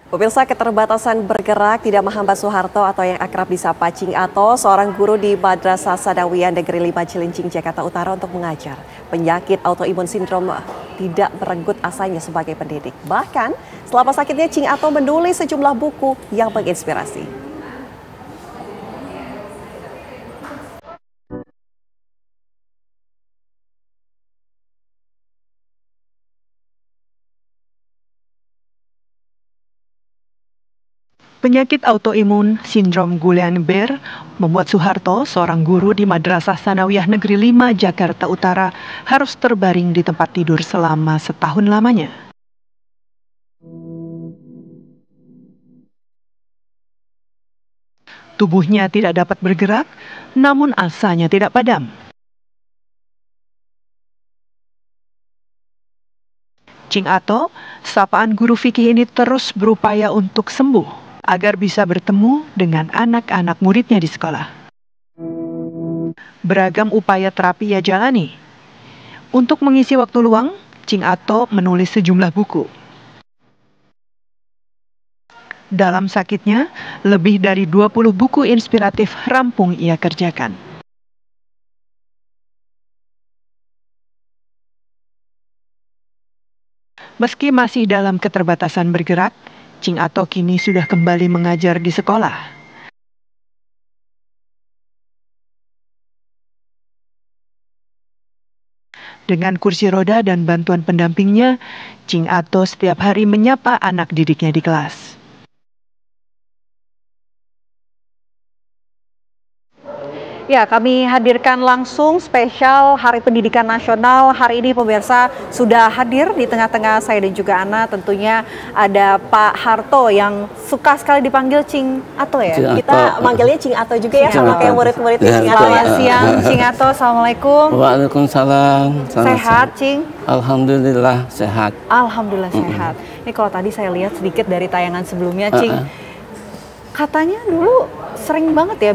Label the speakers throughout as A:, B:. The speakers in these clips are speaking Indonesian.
A: Pemirsa, keterbatasan bergerak tidak menghambat Soeharto atau yang akrab disapa Cing Ato, seorang guru di Madrasah Sanawiyah Negeri 5 Cilincing, Jakarta Utara untuk mengajar. Penyakit autoimun sindrom tidak merenggut asanya sebagai pendidik. Bahkan selama sakitnya Cing Ato menulis sejumlah buku yang menginspirasi.
B: Penyakit autoimun sindrom Guillain-Barré membuat Soeharto, seorang guru di Madrasah Sanawiyah Negeri 5 Jakarta Utara, harus terbaring di tempat tidur selama setahun lamanya. Tubuhnya tidak dapat bergerak, namun asanya tidak padam. Cing Ato, sapaan guru fikih ini terus berupaya untuk sembuh agar bisa bertemu dengan anak-anak muridnya di sekolah. Beragam upaya terapi ia jalani. Untuk mengisi waktu luang, Cing Ato menulis sejumlah buku. Dalam sakitnya, lebih dari 20 buku inspiratif rampung ia kerjakan. Meski masih dalam keterbatasan bergerak, Cing Ato kini sudah kembali mengajar di sekolah. Dengan kursi roda dan bantuan pendampingnya, Cing Ato setiap hari menyapa anak didiknya di kelas.
C: Ya, kami hadirkan langsung spesial Hari Pendidikan Nasional. Hari ini pemirsa sudah hadir di tengah-tengah saya dan juga Ana. Tentunya ada Pak Harto yang suka sekali dipanggil Cing Ato ya.
A: Cing Kita Ato. Manggilnya Cing Ato juga ya, sama kayak murid-murid
C: ya, Cing Ato. Selamat siang Cing Ato, Assalamualaikum.
D: Waalaikumsalam.
C: Sehat Cing?
D: Alhamdulillah sehat.
C: Alhamdulillah sehat. Ini kalau tadi saya lihat sedikit dari tayangan sebelumnya Cing, katanya dulu sering banget ya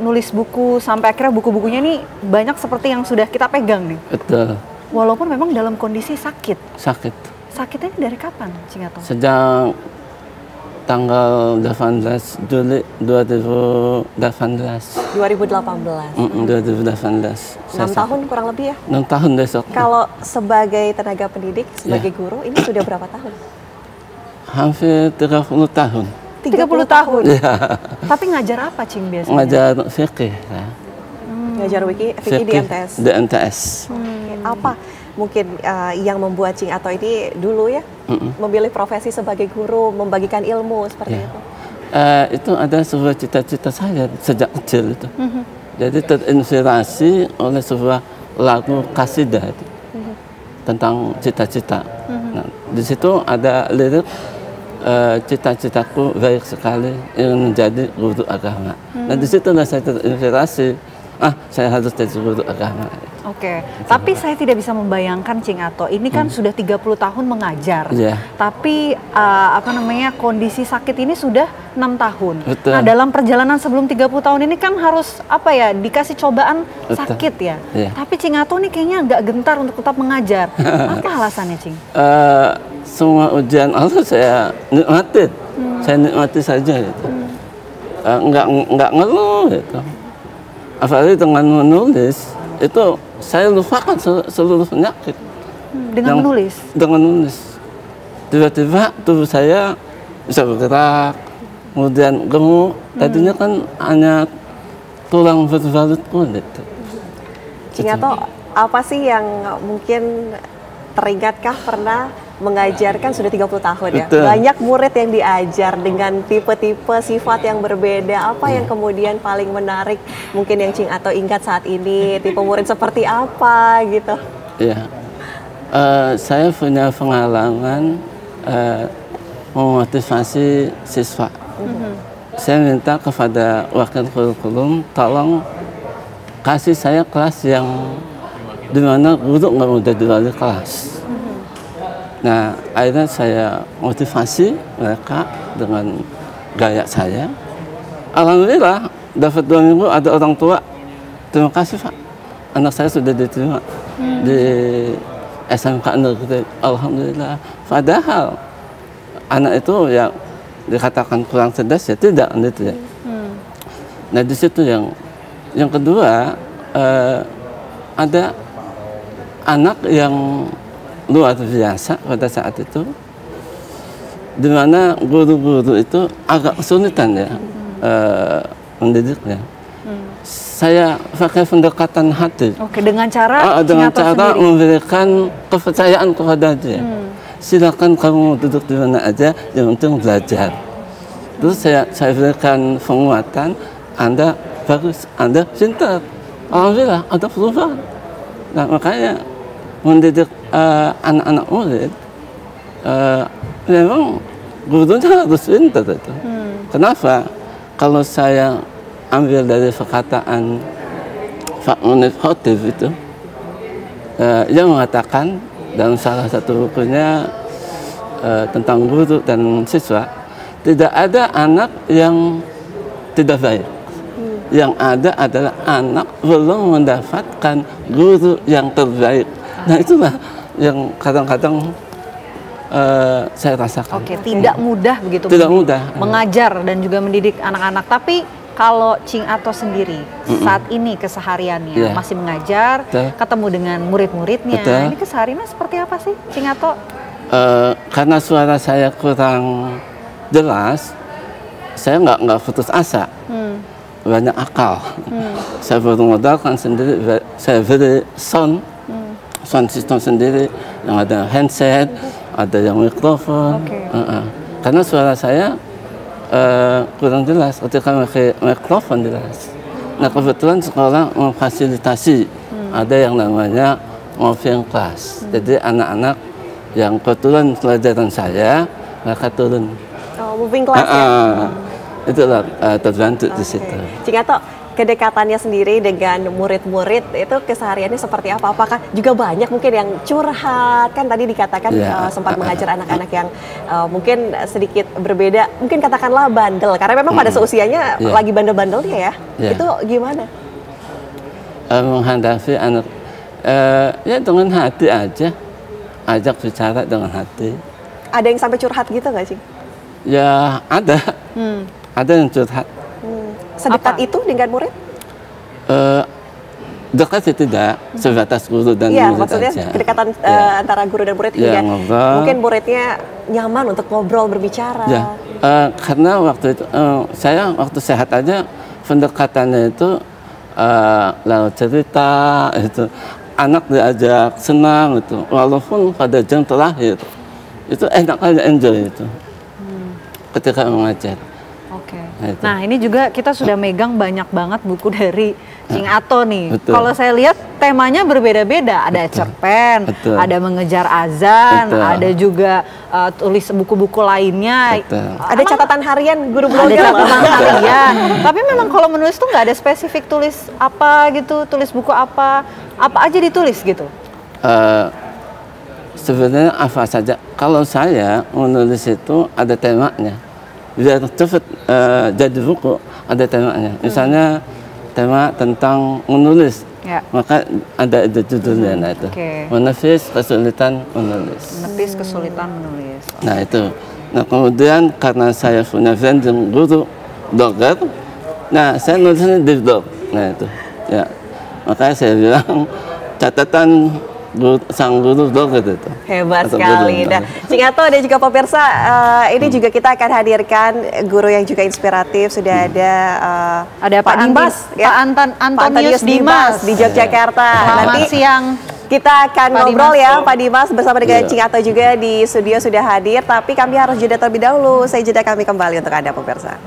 C: nulis buku sampai akhirnya buku-bukunya nih banyak seperti yang sudah kita pegang nih.
D: Betul.
C: Walaupun memang dalam kondisi sakit.
D: Sakit.
C: Sakitnya dari kapan, Cing Ato?
D: Sejak tanggal 18 Juli 2018.
A: 2018.
D: 2018.
A: 6 tahun kurang lebih ya?
D: 6 tahun besok.
A: Kalau sebagai tenaga pendidik, sebagai guru, ini sudah berapa tahun?
D: Hampir 30 tahun.
A: 30 tahun?
D: Ya.
C: Tapi ngajar apa Cing biasanya?
D: Ngajar fikih. Ya.
A: Ngajar fikih di MTS?
D: Di MTS.
A: Apa mungkin yang membuat Cing Ato ini dulu ya memilih profesi sebagai guru, membagikan ilmu seperti itu?
D: Itu ada sebuah cita-cita saya sejak kecil itu. Jadi terinspirasi oleh sebuah lagu kasidah itu, tentang cita-cita. Nah, di situ ada lirik cita-citaku baik sekali ingin menjadi guru agama. Dan di situ saya terinspirasi, saya harus jadi guru agama.
C: Oke, tapi saya tidak bisa membayangkan Cing Ato, ini kan sudah 30 tahun mengajar, tapi kondisi sakit ini sudah 6 tahun.
D: Betul.
C: Nah, dalam perjalanan sebelum 30 tahun ini kan harus dikasih cobaan sakit ya. Tapi Cing Ato nih kayaknya agak gentar untuk tetap mengajar. Apa alasannya Cing?
D: Semua ujian Allah saya nikmatin, saya nikmati saja gitu. Nggak ngeluh gitu. Apalagi dengan menulis itu saya lupakan seluruh penyakit.
C: Dengan menulis? Dengan
D: menulis. Tiba-tiba tubuh saya bisa bergerak, kemudian gemuk. Tadinya kan hanya tulang berbalut kulit.
A: Cing Ato, apa sih yang mungkin teringatkah pernah mengajarkan sudah 30 tahun ya?
D: Betul.
A: Banyak murid yang diajar dengan tipe-tipe sifat yang berbeda. Apa yang kemudian paling menarik mungkin yang Cing Ato ingat saat ini? Tipe murid seperti apa gitu?
D: Ya, saya punya pengalaman memotivasi siswa. Saya minta kepada wakil kurikulum tolong kasih saya kelas yang dimana guru nggak mudah diwali kelas. Nah, akhirnya saya motivasi mereka dengan gaya saya. Alhamdulillah, dapat 2 minggu ada orang tua, terima kasih Pak, anak saya sudah diterima di SMK Negeri. Alhamdulillah. Padahal anak itu yang dikatakan kurang cerdas ya tidak gitu ya. Nah di situ yang kedua ada anak yang luar biasa pada saat itu, di mana guru-guru itu agak kesulitan ya mendidiknya. Saya pakai pendekatan hati.
C: Oke, dengan cara
D: memberikan kepercayaan kepada dia. Silakan kamu duduk di mana aja, yang penting belajar. Terus saya berikan penguatan, Anda bagus, Anda pintar. Alhamdulillah ada perubahan. Nah makanya mendidik anak-anak murid memang gurunya harus pintar itu. Kenapa? Kalau saya ambil dari perkataan Pak Munif Khotib itu, yang mengatakan dalam salah satu bukunya tentang guru dan siswa, tidak ada anak yang tidak baik. Yang ada adalah anak belum mendapatkan guru yang terbaik. Nah itulah yang kadang-kadang saya rasakan.
C: Oke, tidak mudah begitu.
D: Tidak mudah.
C: Mengajar dan juga mendidik anak-anak. Tapi kalau Cing Ato sendiri saat ini kesehariannya masih mengajar, ketemu dengan murid-muridnya. Ini kesehariannya seperti apa sih, Cing Ato?
D: Karena suara saya kurang jelas, saya nggak putus asa. Banyak akal. Saya bermodalkan sendiri, saya beri sound system sendiri, yang ada handset, ada yang mikrofon. Karena suara saya kurang jelas ketika pakai mikrofon jelas. Nah kebetulan sekolah memfasilitasi ada yang namanya moving class. Jadi anak-anak yang kebetulan pelajaran saya mereka turun.
A: Oh, moving class ya?
D: Itulah terbantu di situ.
A: Cing Ato, kedekatannya sendiri dengan murid-murid itu kesehariannya seperti apa? Apakah juga banyak mungkin yang curhat? Kan tadi dikatakan sempat mengajar anak-anak yang mungkin sedikit berbeda, mungkin katakanlah bandel, karena memang pada seusianya lagi bandel-bandelnya ya. Itu gimana?
D: Menghadapi anak, ya dengan hati aja, ajak bicara dengan hati.
A: Ada yang sampai curhat gitu nggak sih?
D: Ya ada. Ada yang curhat.
A: Sedekat itu dengan murid?
D: Dekat sih tidak, sebatas guru dan murid
A: maksudnya
D: aja.
A: Kedekatan antara guru dan murid juga. Mungkin muridnya nyaman untuk ngobrol, berbicara.
D: Karena waktu itu, saya waktu sehat aja pendekatannya itu lalu cerita, itu anak diajak senang itu, walaupun pada jam terakhir itu enak aja, enjoy itu. Ketika mengajar.
C: Oke. Nah ini juga kita sudah megang banyak banget buku dari Cing Ato nih. Kalau saya lihat temanya berbeda-beda. Ada cerpen, ada mengejar azan, ada juga tulis buku-buku lainnya.
A: Ada catatan harian guru blogger.
C: Ada catatan harian. Tapi memang kalau menulis tuh nggak ada spesifik tulis apa gitu, tulis buku apa aja ditulis gitu.
D: Sebenarnya apa saja. Kalau saya menulis itu ada temanya. Biar cepat jadi buku, ada temanya. Misalnya tema tentang menulis, maka ada judulnya. Nah itu, menepis kesulitan menulis.
C: Menepis kesulitan menulis.
D: Nah itu. Nah kemudian karena saya punya vending guru blogger, nah saya nulisnya di blog. Nah itu, ya. Makanya saya bilang catatan sang guru blogger itu.
A: Hebat sekali. Nah, Cing Ato dan juga pemirsa, ini juga kita akan hadirkan guru yang juga inspiratif. Sudah ada Pak Dimas,
C: Pak Antonius Dimas
A: di Yogyakarta.
C: Nanti siang
A: kita akan ngobrol ya Pak Dimas bersama dengan Cing Ato juga di studio sudah hadir. Tapi kami harus jeda terlebih dahulu. Saya jeda, kami kembali untuk Anda pemirsa.